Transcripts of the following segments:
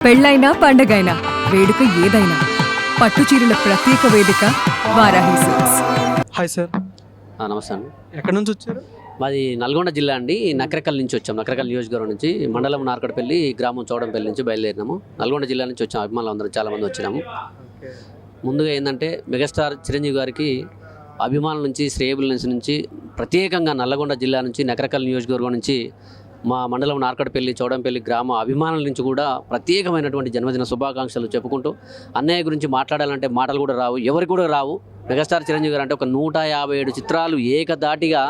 పెళ్ళైనా పండగైనా వేడుక ఏదైనా పట్టు చీరల ప్రత్యేక వేదిక వారాహి సిల్క్స్. Hi sir. నమస్తే అండి. ఎక్కడి నుంచి వచ్చారు? మాది నల్గొండ జిల్లా అండి. నకరకల్ నుంచి వచ్చాం. నకరకల్ నియోజకవర్గం నుంచి, మండలం నార్కడపల్లి, గ్రామం చౌడంపల్లి నుంచి బయలుదేరినాము. నల్గొండ జిల్లా నుంచి వచ్చాము. అభిమానులు అందరం చాలామంది వచ్చినాము. ముందుగా ఏంటంటే మెగాస్టార్ చిరంజీవి గారికి అభిమానుల నుంచి, శ్రేయబుల నుంచి ప్రత్యేకంగా నల్లగొండ జిల్లా నుంచి, నకరకల్ నియోజకవర్గం నుంచి, మా మండలం నార్కడపల్లి, చౌడంపల్లి గ్రామ అభిమానుల నుంచి కూడా ప్రత్యేకమైనటువంటి జన్మదిన శుభాకాంక్షలు చెప్పుకుంటూ, అన్నయ్య గురించి మాట్లాడాలంటే మాటలు కూడా రావు, ఎవరికి కూడా రావు. మెగాస్టార్ చిరంజీవి గారు అంటే ఒక 157 చిత్రాలు ఏకదాటిగా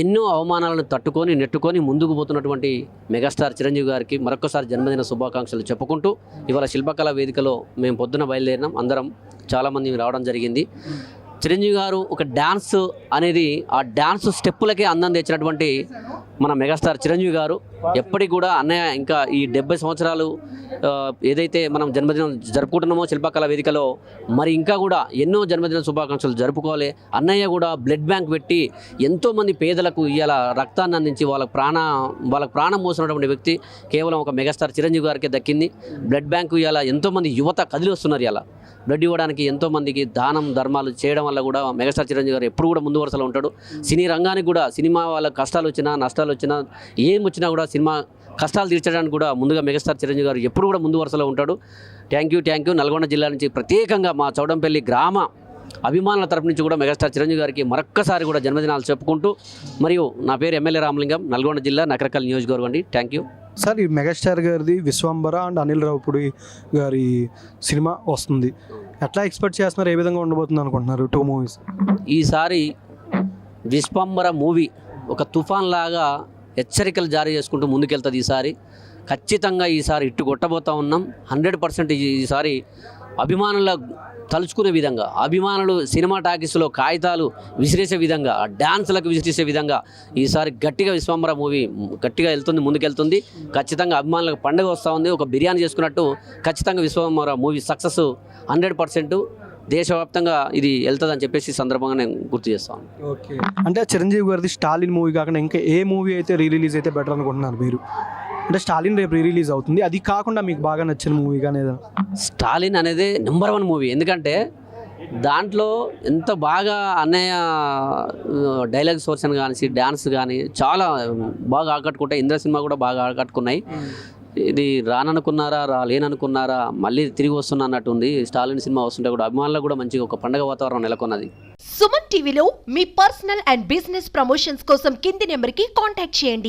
ఎన్నో అవమానాలను తట్టుకొని నెట్టుకొని ముందుకు పోతున్నటువంటి మెగాస్టార్ చిరంజీవి గారికి మరొకసారి జన్మదిన శుభాకాంక్షలు చెప్పుకుంటూ, ఇవాళ శిల్పకళా వేదికలో మేము పొద్దున బయలుదేరినాం. అందరం చాలామంది రావడం జరిగింది. చిరంజీవి గారు ఒక డ్యాన్స్ అనేది, ఆ డ్యాన్స్ స్టెప్పులకే అందం తెచ్చినటువంటి మన మెగాస్టార్ చిరంజీవి గారు ఎప్పటికి కూడా అన్నయ్య ఇంకా ఈ 70 సంవత్సరాలు ఏదైతే మనం జన్మదినం జరుపుకుంటున్నామో శిల్పకళా వేదికలో, మరి ఇంకా కూడా ఎన్నో జన్మదిన శుభాకాంక్షలు జరుపుకోవాలి. అన్నయ్య కూడా బ్లడ్ బ్యాంక్ పెట్టి ఎంతోమంది పేదలకు ఇవాళ రక్తాన్ని అందించి వాళ్ళకి ప్రాణం మోసినటువంటి వ్యక్తి కేవలం ఒక మెగాస్టార్ చిరంజీవి గారికి దక్కింది. బ్లడ్ బ్యాంకు ఇవాళ ఎంతోమంది యువత కదిలి వస్తున్నారు. ఇలా బ్లడ్ ఇవ్వడానికి ఎంతోమందికి దానం ధర్మాలు చేయడం వల్ల కూడా మెగాస్టార్ చిరంజీవి గారు ఎప్పుడు కూడా ముందు వరుసలో ఉంటాడు. సినీ రంగానికి కూడా, సినిమా వాళ్ళ కష్టాలు వచ్చినా నష్టాలు వచ్చినా ఏం వచ్చినా కూడా సినిమా కష్టాలు తీర్చడానికి కూడా ముందుగా మెగాస్టార్ చిరంజీవి గారు ఎప్పుడు కూడా ముందు వరుసలో ఉంటాడు. Thank you. నల్గొండ జిల్లా నుంచి ప్రత్యేకంగా మా చౌడంపల్లి గ్రామ అభిమానుల తరపు నుంచి కూడా మెగాస్టార్ చిరంజీవి గారికి మరొక్కసారి కూడా జన్మదినాలు చెప్పుకుంటూ, మరియు నా పేరు ఎమ్మెల్యే రామలింగం, నల్గొండ జిల్లా నకరకల్ నియోజకవర్గం అండి. Thank you sir. ఈ మెగాస్టార్ గారిది విశ్వంబర అండ్ అనిల్ రావుపూడి గారి సినిమా వస్తుంది. ఎట్లా ఎక్స్పెక్ట్ చేస్తున్నారు? ఏ విధంగా ఉండబోతుంది అనుకుంటున్నారు 2 మూవీస్? ఈసారి విశ్వంబర మూవీ ఒక తుఫాన్ లాగా హెచ్చరికలు జారీ చేసుకుంటూ ముందుకెళ్తుంది. ఈసారి ఖచ్చితంగా ఈసారి ఇట్టు కొట్టబోతా ఉన్నాం. 100% ఈసారి అభిమానుల తలుచుకునే విధంగా, అభిమానులు సినిమా టాకీస్లో కాగితాలు విసిరేసే విధంగా, డ్యాన్సులకు విసిరేసే విధంగా ఈసారి గట్టిగా విశ్వంబర మూవీ గట్టిగా ముందుకెళ్తుంది. ఖచ్చితంగా అభిమానులకు పండుగ వస్తూ ఉంది. ఒక బిర్యానీ చేసుకున్నట్టు ఖచ్చితంగా విశ్వంబర మూవీ సక్సెస్ 100% దేశవ్యాప్తంగా ఇది వెళ్తుందని చెప్పేసి సందర్భంగా నేను గుర్తు చేస్తాను. ఓకే. అంటే చిరంజీవి గారిది స్టాలిన్ మూవీ కాకుండా ఇంకా ఏ మూవీ అయితే రిలీజ్ అయితే బెటర్ అనుకుంటున్నారు మీరు? అంటే స్టాలిన్ రేపు రిలీజ్ అవుతుంది, అది కాకుండా మీకు బాగా నచ్చిన మూవీ కానీ ఏదైనా? స్టాలిన్ అనేది నెంబర్ 1 మూవీ. ఎందుకంటే దాంట్లో ఎంత బాగా అన్నయ్య డైలాగ్ సోర్షన్ కానీ, డ్యాన్స్ కానీ చాలా బాగా ఆకట్టుకుంటాయి. ఇంద్ర సినిమా కూడా బాగా ఆకట్టుకున్నాయి. ఇది రాననుకున్నారా, రాలేననుకున్నారా, మళ్ళీ తిరిగి వస్తున్నా అన్నట్టుంది. స్టాలిన్ సినిమా వస్తుంటే కూడా అభిమానులకు కూడా మంచిగా ఒక పండుగ వాతావరణం నెలకొన్నది. సుమన్ టీవీలో మీ పర్సనల్ అండ్ బిజినెస్ ప్రమోషన్స్ కోసం కింది నెంబర్కి కాంటాక్ట్ చేయండి.